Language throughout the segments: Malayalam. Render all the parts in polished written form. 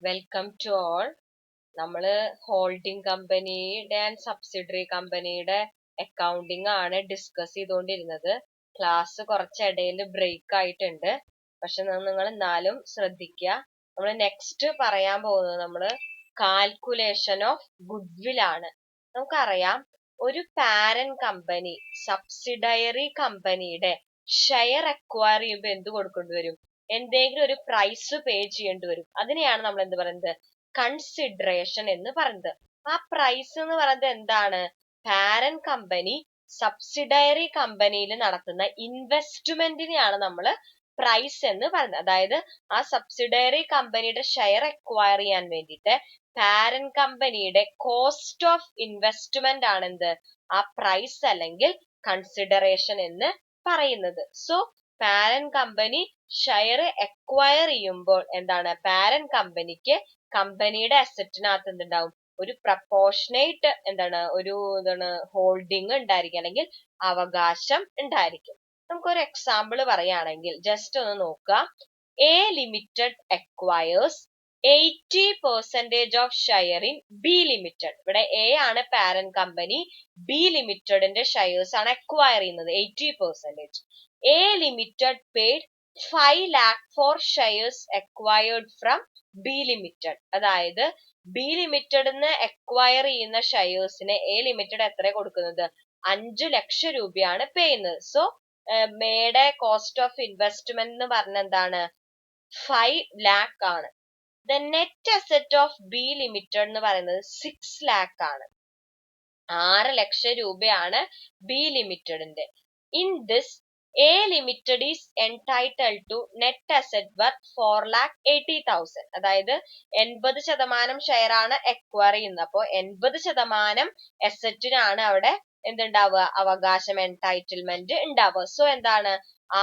Welcome to all. നമ്മള് ഹോൾഡിംഗ് കമ്പനിയുടെ ആൻഡ് സബ്സിഡറി കമ്പനിയുടെ അക്കൗണ്ടിങ് ആണ് ഡിസ്കസ് ചെയ്തുകൊണ്ടിരുന്നത്. ക്ലാസ് കുറച്ചിടയിൽ ബ്രേക്ക് ആയിട്ടുണ്ട്. പക്ഷെ നിങ്ങൾ എന്നാലും ശ്രദ്ധിക്കുക. നമ്മൾ നെക്സ്റ്റ് പറയാൻ പോകുന്നത് നമ്മള് കാൽക്കുലേഷൻ ഓഫ് ഗുഡ്വിൽ ആണ്. നമുക്കറിയാം, ഒരു പാരന്റ് കമ്പനി സബ്സിഡയറി കമ്പനിയുടെ ഷെയർ അക്വയർ ചെയ്യുമ്പോൾ എന്ത് കൊടുക്കേണ്ടി വരും? എന്തെങ്കിലും ഒരു പ്രൈസ് പേ ചെയ്യേണ്ടി വരും. അതിനെയാണ് നമ്മൾ എന്ത് പറയുന്നത്? കൺസിഡറേഷൻ എന്ന് പറയുന്നത്. ആ പ്രൈസ് എന്ന് പറയുന്നത് എന്താണ്? പാരന്റ് കമ്പനി സബ്സിഡയറി കമ്പനിയിൽ നടത്തുന്ന ഇൻവെസ്റ്റ്മെന്റിനെയാണ് നമ്മൾ പ്രൈസ് എന്ന് പറയുന്നത്. അതായത് ആ സബ്സിഡയറി കമ്പനിയുടെ ഷെയർ അക്വയർ ചെയ്യാൻ വേണ്ടിയിട്ട് പാരന്റ് കമ്പനിയുടെ കോസ്റ്റ് ഓഫ് ഇൻവെസ്റ്റ്മെന്റ് ആണ് എന്ത്? ആ പ്രൈസ് അല്ലെങ്കിൽ കൺസിഡറേഷൻ എന്ന് പറയുന്നത്. So parent company share acquire ചെയ്യുമ്പോൾ എന്താണ്? പാരന്റ് കമ്പനിക്ക് കമ്പനിയുടെ അസറ്റിനകത്ത് എന്തുണ്ടാവും? ഒരു പ്രപ്പോർഷനേറ്റ് ഹോൾഡിംഗ് ഉണ്ടായിരിക്കും, അല്ലെങ്കിൽ അവകാശം ഉണ്ടായിരിക്കും. നമുക്കൊരു എക്സാമ്പിൾ പറയുകയാണെങ്കിൽ ജസ്റ്റ് ഒന്ന് നോക്കുക. A limited acquires 80% of share in B limited. ഇവിടെ എ ആണ് പാരന്റ് കമ്പനി, ബി ലിമിറ്റഡിന്റെ ഷെയർസ് ആണ് അക്വയർ ചെയ്യുന്നത് 80%. A limited paid 5 lakh for shares acquired from B limited. അതായത് ബി ലിമിറ്റഡിന്ന് അക്വയർ ചെയ്യുന്ന ഷെയർസിന് എ ലിമിറ്റഡ് എത്ര കൊടുക്കുന്നത്? 5 ലക്ഷം രൂപയാണ് പേ ചെയ്യുന്നത്. സോ മേയുടെ കോസ്റ്റ് ഓഫ് ഇൻവെസ്റ്റ്മെന്റ് എന്ന് പറഞ്ഞ എന്താണ്? 5 lakh ആണ്. The net asset of B limited എന്ന് പറയുന്നത് 6 lakh ആണ്. 6 ലക്ഷം രൂപയാണ് ബി ലിമിറ്റഡിന്റെ. In this A limited is entitled to net asset worth 4,80,000. അതായത് 80% ഷെയർ ആണ് അക്വയർ ചെയ്യുന്നത്. അപ്പോൾ 80% അസറ്റിനാണ് അവിടെ എന്തുണ്ടാവുക? അവകാശം, എൻടൈറ്റിൽമെന്റ് ഉണ്ടാവുക. സോ എന്താണ്?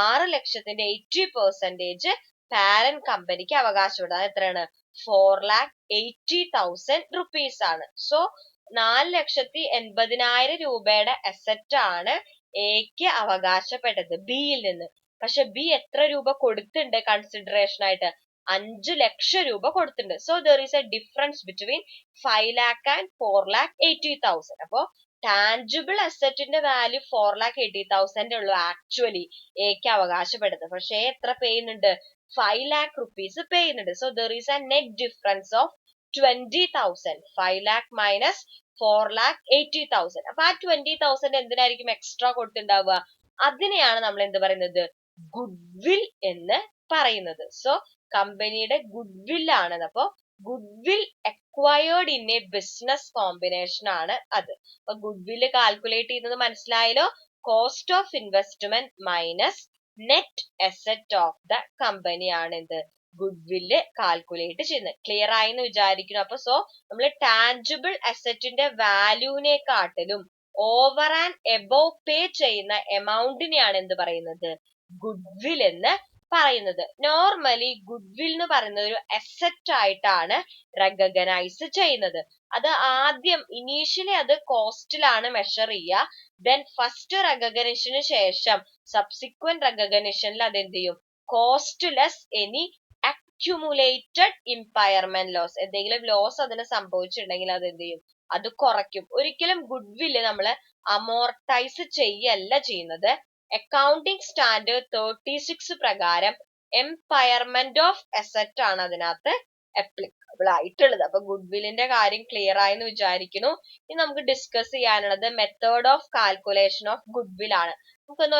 6 ലക്ഷത്തിന്റെ 80% പാരന്റ് കമ്പനിക്ക് അവകാശപ്പെടുന്നത്. അത് എത്രയാണ്? 4,80,000 rupees ആണ്. സോ 4,80,000 രൂപയുടെ അസറ്റ് ആണ് എക്ക് അവകാശപ്പെട്ടത് ബിയിൽ നിന്ന്. പക്ഷെ ബി എത്ര രൂപ കൊടുത്തിട്ടുണ്ട് കൺസിഡറേഷൻ ആയിട്ട്? 5 ലക്ഷം രൂപ കൊടുത്തിട്ടുണ്ട്. So there is A difference between 5 lakh and 4,80,000. അപ്പോ ടാൻജിബിൾ അസറ്റിന്റെ വാല്യൂ 4,80,000 ഉള്ളൂ ആക്ച്വലി എക്ക് അവകാശപ്പെടുന്നത്. പക്ഷെ എത്ര പേ ചെയ്യുന്നുണ്ട്? 5 lakh rupees പേ ചെയ്യുന്നുണ്ട്. So there is A net difference of 20,000. 5 lakh minus 4,80,000. അപ്പൊ ആ 20,000 എന്തിനായിരിക്കും എക്സ്ട്രാ കൊടുത്തിട്ടുണ്ടാവുക? അതിനെയാണ് നമ്മൾ എന്ത് പറയുന്നത്? ഗുഡ്വിൽ എന്ന് പറയുന്നത്. സോ കമ്പനിയുടെ ഗുഡ്വിൽ ആണ്. അപ്പൊ goodwill acquired in A business combination ആണ് അത്. അപ്പൊ ഗുഡ്വിൽ കാൽക്കുലേറ്റ് ചെയ്യുന്നത് മനസ്സിലായല്ലോ? Cost of investment minus net asset of the company ആണ് എന്ത്? ഗുഡ്വില്ല് കാൽക്കുലേറ്റ് ചെയ്യുന്നത്. ക്ലിയർ ആയി എന്ന് വിചാരിക്കുന്നു. അപ്പൊ സോ നമ്മൾ ടാൻജിബിൾ അസറ്റിന്റെ വാല്യൂവിനെക്കാട്ടിലും ഓവർ ആൻഡ് എബോവ് പേ ചെയ്യുന്ന എമൗണ്ടിനെയാണ് എന്ത് പറയുന്നത്? ഗുഡ്വിൽ എന്ന് പറയുന്നത്. നോർമലി ഗുഡ്വിൽ എന്ന് പറയുന്നത് ഒരു അസറ്റ് ആയിട്ടാണ് റെക്കഗ്നൈസ് ചെയ്യുന്നത്. അത് ആദ്യം ഇനീഷ്യലി അത് കോസ്റ്റിലാണ് മെഷർ ചെയ്യുക. ദെൻ ഫസ്റ്റ് റെക്കഗ്നിഷന് ശേഷം സബ്സിക്വന്റ് റെക്കഗ്നിഷനിൽ അത് എന്ത് ചെയ്യും? Cost less any accumulated impairment loss. എന്തെങ്കിലും ലോസ് അതിന് സംഭവിച്ചിട്ടുണ്ടെങ്കിൽ അത് എന്ത് ചെയ്യും? അത് കുറയ്ക്കും. ഒരിക്കലും ഗുഡ്വില്ല് നമ്മൾ അമോർട്ടൈസ് ചെയ്യല്ല ചെയ്യുന്നത്. അക്കൗണ്ടിങ് സ്റ്റാൻഡേർഡ് 36 പ്രകാരം എംപയർമെന്റ് ഓഫ് അസറ്റ് ആണ് അതിനകത്ത് അപ്ലിക്കബിൾ ആയിട്ടുള്ളത്. അപ്പൊ ഗുഡ്വില്ലിന്റെ കാര്യം ക്ലിയർ ആയെന്ന് വിചാരിക്കുന്നു. ഇനി നമുക്ക് ഡിസ്കസ് ചെയ്യാനുള്ളത് method of calculation of goodwill ആണ്. നമുക്കൊന്ന്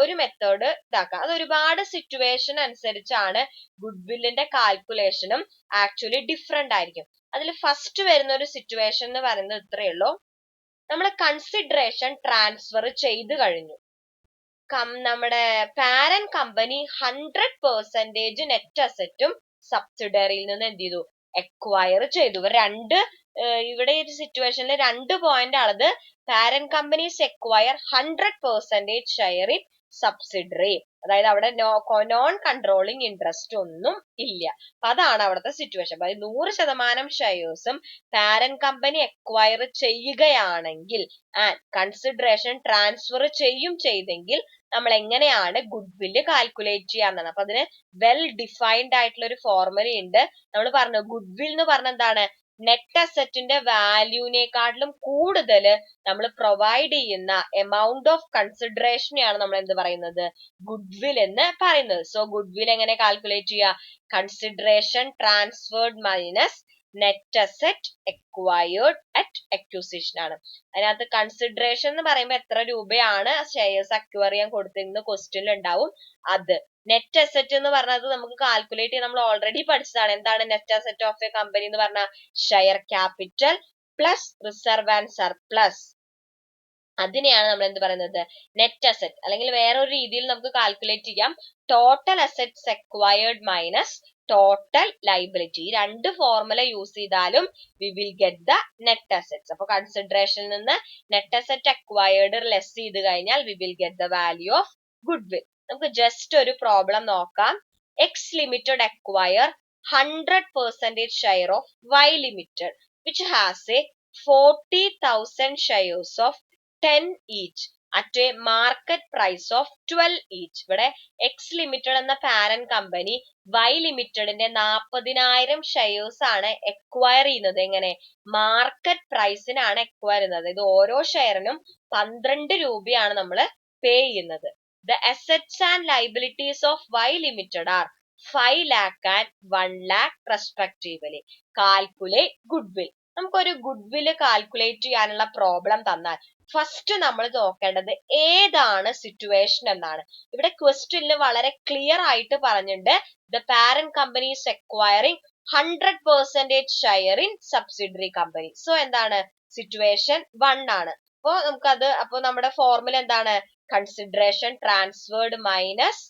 ഒരു മെത്തേഡ് ഇതാക്കാം. അത് ഒരുപാട് സിറ്റുവേഷൻ അനുസരിച്ചാണ് ഗുഡ്വില്ലിന്റെ കാൽക്കുലേഷനും ആക്ച്വലി ഡിഫറെന്റ് ആയിരിക്കും. അതിൽ ഫസ്റ്റ് വരുന്ന ഒരു സിറ്റുവേഷൻ എന്ന് പറയുന്നത് ഇത്രയേ ഉള്ളൂ. നമ്മൾ കൺസിഡറേഷൻ ട്രാൻസ്ഫർ ചെയ്ത് കഴിഞ്ഞു. നമ്മുടെ പാരന്റ് കമ്പനി 100% നെറ്റ് അസറ്റും സബ്സിഡറിയിൽ നിന്ന് എന്ത് ചെയ്തു? അക്വയർ ചെയ്തു. ഇവിടെ ഈ സിറ്റുവേഷനിൽ 2 പോയിന്റ് ആണത്. Parent companies acquire 100% share in subsidiary. അതായത് അവിടെ നോൺ കൺട്രോളിങ് ഇൻട്രസ്റ്റ് ഒന്നും ഇല്ല. അപ്പൊ അതാണ് അവിടുത്തെ സിറ്റുവേഷൻ. അതായത് 100% ഷെയർസും പാരന്റ് കമ്പനി അക്വയർ ചെയ്യുകയാണെങ്കിൽ ആൻഡ് കൺസിഡറേഷൻ ട്രാൻസ്ഫർ ചെയ്തെങ്കിൽ നമ്മൾ എങ്ങനെയാണ് ഗുഡ് വില്ല് കാൽക്കുലേറ്റ് ചെയ്യാന്നാണ്. അപ്പൊ അതിന് വെൽ ഡിഫൈൻഡ് ആയിട്ടുള്ള ഒരു ഫോർമുല ഉണ്ട്. നമ്മൾ പറഞ്ഞു ഗുഡ് വിൽ എന്ന് പറഞ്ഞ എന്താണ്, നെറ്റ് അസറ്റിന്റെ വാല്യൂവിനെക്കാട്ടിലും കൂടുതൽ നമ്മൾ പ്രൊവൈഡ് ചെയ്യുന്ന എമൗണ്ട് ഓഫ് കൺസിഡറേഷനെയാണ് നമ്മൾ എന്ത് പറയുന്നത്, ഗുഡ് വിൽ എന്ന് പറയുന്നത്. സോ ഗുഡ് വിൽ എങ്ങനെ കാൽക്കുലേറ്റ് ചെയ്യുക, consideration transferred minus net asset acquired at acquisition ആണ്. അതിനകത്ത് കൺസിഡറേഷൻ എന്ന് പറയുമ്പോൾ എത്ര രൂപയാണ് ഷെയർസ് അക്വയർ ചെയ്യാൻ കൊടുത്തിരുന്ന ക്വസ്റ്റ്യനിൽ ഉണ്ടാവും അത്. നെറ്റ് അസറ്റ് എന്ന് പറഞ്ഞത് നമുക്ക് കാൽക്കുലേറ്റ് ചെയ്യാൻ നമ്മൾ ഓൾറെഡി പഠിച്ചതാണ്. എന്താണ് net asset of A company എന്ന് പറഞ്ഞാൽ share capital plus reserve and surplus. അതിനെയാണ് നമ്മൾ എന്ത് പറയുന്നത്, നെറ്റ് അസറ്റ്. അല്ലെങ്കിൽ വേറൊരു രീതിയിൽ നമുക്ക് കാൽക്കുലേറ്റ് ചെയ്യാം, total assets acquired minus total liability. ഈ രണ്ട് ഫോർമുല യൂസ് ചെയ്താലും we will get the net assets. അപ്പൊ കൺസിഡറേഷനിൽ നിന്ന് നെറ്റ് അസറ്റ് അക്വയർഡ് ലെസ് ചെയ്ത് കഴിഞ്ഞാൽ we will get the value of goodwill. നമുക്ക് ജസ്റ്റ് ഒരു പ്രോബ്ലം നോക്കാം. X limited acquire 100% share of Y limited which has a 40,000 shares of 10 each at a market price of 12 each. ഇവിടെ എക്സ് ലിമിറ്റഡ് എന്ന പാരന്റ് കമ്പനി വൈ ലിമിറ്റഡിന്റെ 40,000 ഷെയർസ് ആണ് എക്വയർ ചെയ്യുന്നത്. എങ്ങനെ, മാർക്കറ്റ് പ്രൈസിനാണ് എക്വയർ ചെയ്യുന്നത്. ഇത് ഓരോ ഷെയറിനും 12 രൂപയാണ് നമ്മൾ പേ ചെയ്യുന്നത്. The assets and liabilities of Y Limited are 5 lakh and 1 lakh respectively. Calculate goodwill. നമുക്കൊരു ഗുഡ് വില് കാൽക്കുലേറ്റ് ചെയ്യാനുള്ള പ്രോബ്ലം തന്നാൽ ഫസ്റ്റ് നമ്മൾ നോക്കേണ്ടത് ഏതാണ് സിറ്റുവേഷൻ എന്നാണ്. ഇവിടെ ക്വസ്റ്റ്യനിൽ വളരെ ക്ലിയർ ആയിട്ട് പറഞ്ഞിട്ടുണ്ട്, the parent company is acquiring 100% share in subsidiary company. So എന്താണ്, സിറ്റുവേഷൻ 1 ആണ്. അപ്പോ നമ്മുടെ ഫോർമുല എന്താണ്, consideration transferred minus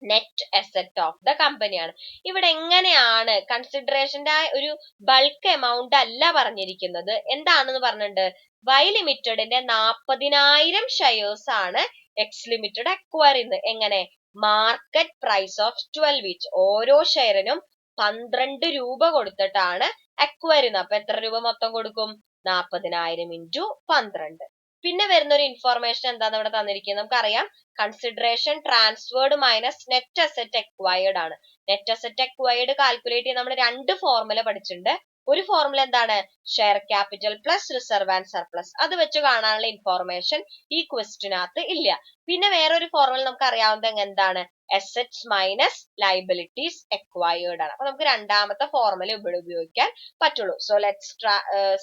net asset of the കമ്പനിയാണ്. ഇവിടെ എങ്ങനെയാണ് കൺസിഡറേഷന്റെ ഒരു ബൾക്ക് എമൗണ്ട് അല്ല പറഞ്ഞിരിക്കുന്നത്, എന്താണെന്ന് പറഞ്ഞിട്ടുണ്ട്, വൈ ലിമിറ്റഡിന്റെ 40,000 ഷെയർസ് ആണ് എക്സ് ലിമിറ്റഡ് അക്വയർ ചെയ്യുന്നത്. എങ്ങനെ, മാർക്കറ്റ് പ്രൈസ് ഓഫ് 12 ഈച്ച്. ഓരോ ഷെയറിനും 12 രൂപ കൊടുത്തിട്ടാണ് അക്വയർ ചെയ്യുന്നത്. അപ്പൊ എത്ര രൂപ മൊത്തം കൊടുക്കും, 40,000 ഇൻറ്റു 12. പിന്നെ വരുന്ന ഒരു ഇൻഫോർമേഷൻ എന്താന്ന് ഇവിടെ തന്നിരിക്കുന്നത്, നമുക്കറിയാം consideration transferred minus net asset acquired ആണ്. നെറ്റ് അസറ്റ് അക്വയർഡ് കാൽക്കുലേറ്റ് ചെയ്യാൻ നമ്മൾ രണ്ട് ഫോർമുല പഠിച്ചിട്ടുണ്ട്. ഒരു ഫോർമുല എന്താണ്, share capital plus reserve and surplus. അത് വെച്ച് കാണാനുള്ള ഇൻഫോർമേഷൻ ഈ ക്വസ്റ്റിനകത്ത് ഇല്ല. പിന്നെ വേറൊരു ഫോർമുല നമുക്ക് അറിയാവുന്നത് എന്താണ്, അസറ്റ്സ് മൈനസ് ലൈബിലിറ്റീസ് അക്വയർഡ് ആണ്. അപ്പൊ നമുക്ക് രണ്ടാമത്തെ ഫോർമുല ഇവിടെ ഉപയോഗിക്കാൻ പറ്റുള്ളൂ. So let's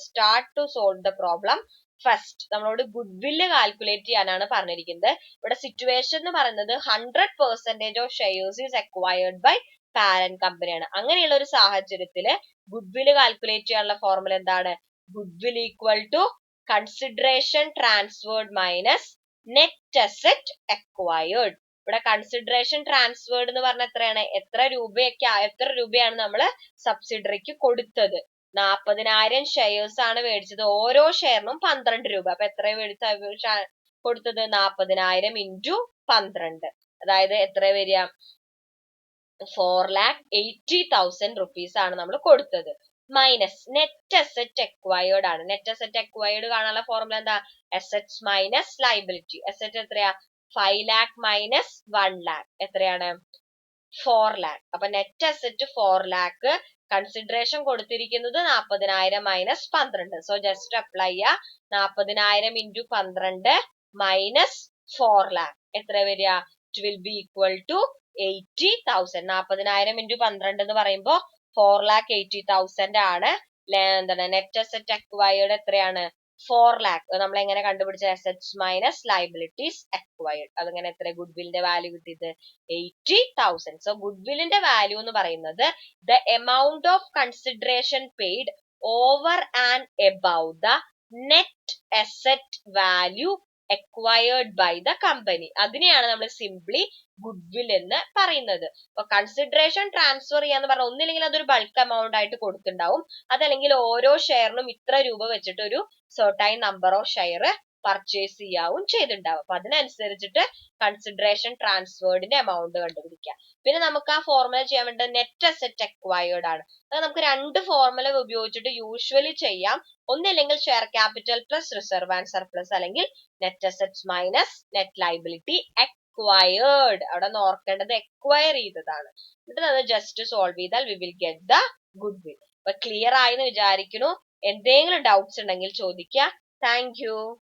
start to solve the problem. First നമ്മളോട് ഗുഡ് വില്ല് കാൽക്കുലേറ്റ് ചെയ്യാനാണ് പറഞ്ഞിരിക്കുന്നത്. ഇവിടെ സിറ്റുവേഷൻ എന്ന് പറയുന്നത് 100% of shares is acquired by parent കമ്പനിയാണ്. അങ്ങനെയുള്ള ഒരു സാഹചര്യത്തില് ഗുഡ് വില്ല് കാൽക്കുലേറ്റ് ചെയ്യാനുള്ള ഫോർമുല എന്താണ്, goodwill equal to consideration transferred minus net asset acquired. ഇവിടെ കൺസിഡറേഷൻ ട്രാൻസ്ഫേർഡ് എന്ന് പറഞ്ഞാൽ എത്രയാണ്, എത്ര രൂപയാണ് നമ്മൾ സബ്സിഡറിക്ക് കൊടുത്തത്. 40,000 ഷെയർസ് ആണ് മേടിച്ചത്. ഓരോ ഷെയറിനും 12 രൂപ. അപ്പൊ എത്ര കൊടുത്തത്, 40,000 ഇൻറ്റു 12. അതായത് എത്ര വരിക, 4,80,000 റുപ്പീസ് ആണ് നമ്മൾ കൊടുത്തത്. മൈനസ് നെറ്റ് അസറ്റ് അക്വയർഡ് ആണ്. നെറ്റ് അസറ്റ് അക്വയർഡ് കാണാനുള്ള ഫോർമുല എന്താ, അസറ്റ്സ് മൈനസ് ലൈബിലിറ്റി. അസറ്റ് എത്രയാ, 5 lakh മൈനസ് 1 lakh എത്രയാണ്, 4 lakh. അപ്പൊ നെറ്റ് അസറ്റ് 4 lakh, കൺസിഡറേഷൻ കൊടുത്തിരിക്കുന്നത് 40,000 മൈനസ് 12. സോ ജസ്റ്റ് അപ്ലൈ ചെയ്യുക, 40,000 ഇൻറ്റു 12 മൈനസ് 4 lakh എത്ര വരിക, it will be equal to 80,000. 40,000 into 12 എന്ന് പറയുമ്പോൾ 4,80,000 ആണ്. എന്താണ് നെറ്റ് അസറ്റ് അക്വയർഡ് എത്രയാണ്, 4 lakh. നമ്മൾ എങ്ങനെ കണ്ടുപിടിച്ച, അസറ്റ്സ് മൈനസ് ലൈബിലിറ്റീസ് അക്വയർഡ്. അതങ്ങനെ എത്ര ഗുഡ് വില്ലിന്റെ വാല്യൂ കിട്ടിയത്, 80,000. സോ ഗുഡ് വില്ലിന്റെ വാല്യൂ എന്ന് പറയുന്നത് the amount of consideration paid over and above the net asset value acquired by the company. അതിനെയാണ് നമ്മൾ സിംപ്ലി ഗുഡ് വിൽ എന്ന് പറയുന്നത്. അപ്പൊ കൺസിഡറേഷൻ ട്രാൻസ്ഫർ ചെയ്യാന്ന് പറഞ്ഞാൽ ഒന്നില്ലെങ്കിൽ അതൊരു ബൾക്ക് എമൗണ്ട് ആയിട്ട് കൊടുത്തിട്ടുണ്ടാവും, അതല്ലെങ്കിൽ ഓരോ ഷെയറിനും ഇത്ര രൂപ വെച്ചിട്ട് ഒരു certain number of share purchase ചെയ്യാവും ചെയ്തിട്ടുണ്ടാവും. അപ്പൊ അതിനനുസരിച്ചിട്ട് കൺസിഡറേഷൻ ട്രാൻസ്ഫേർഡിന്റെ എമൗണ്ട് കണ്ടുപിടിക്കാം. പിന്നെ നമുക്ക് ആ ഫോർമുല ചെയ്യാൻ വേണ്ടത് നെറ്റ് അസെറ്റ് അക്വയർഡ് ആണ്. അത് നമുക്ക് രണ്ട് ഫോർമുല ഉപയോഗിച്ചിട്ട് യൂഷ്വലി ചെയ്യാം. ഒന്നില്ലെങ്കിൽ share capital plus reserve and surplus, അല്ലെങ്കിൽ net assets minus net liability acquired. അവിടെ നിന്ന് ഓർക്കേണ്ടത് അക്വയർ ചെയ്തതാണ്. എന്നിട്ട് അത് ജസ്റ്റ് സോൾവ് ചെയ്താൽ we will get the goodwill. അപ്പൊ ക്ലിയർ ആയെന്ന് വിചാരിക്കുന്നു. എന്തെങ്കിലും ഡൗട്ട്സ് ഉണ്ടെങ്കിൽ ചോദിക്കുക. Thank U.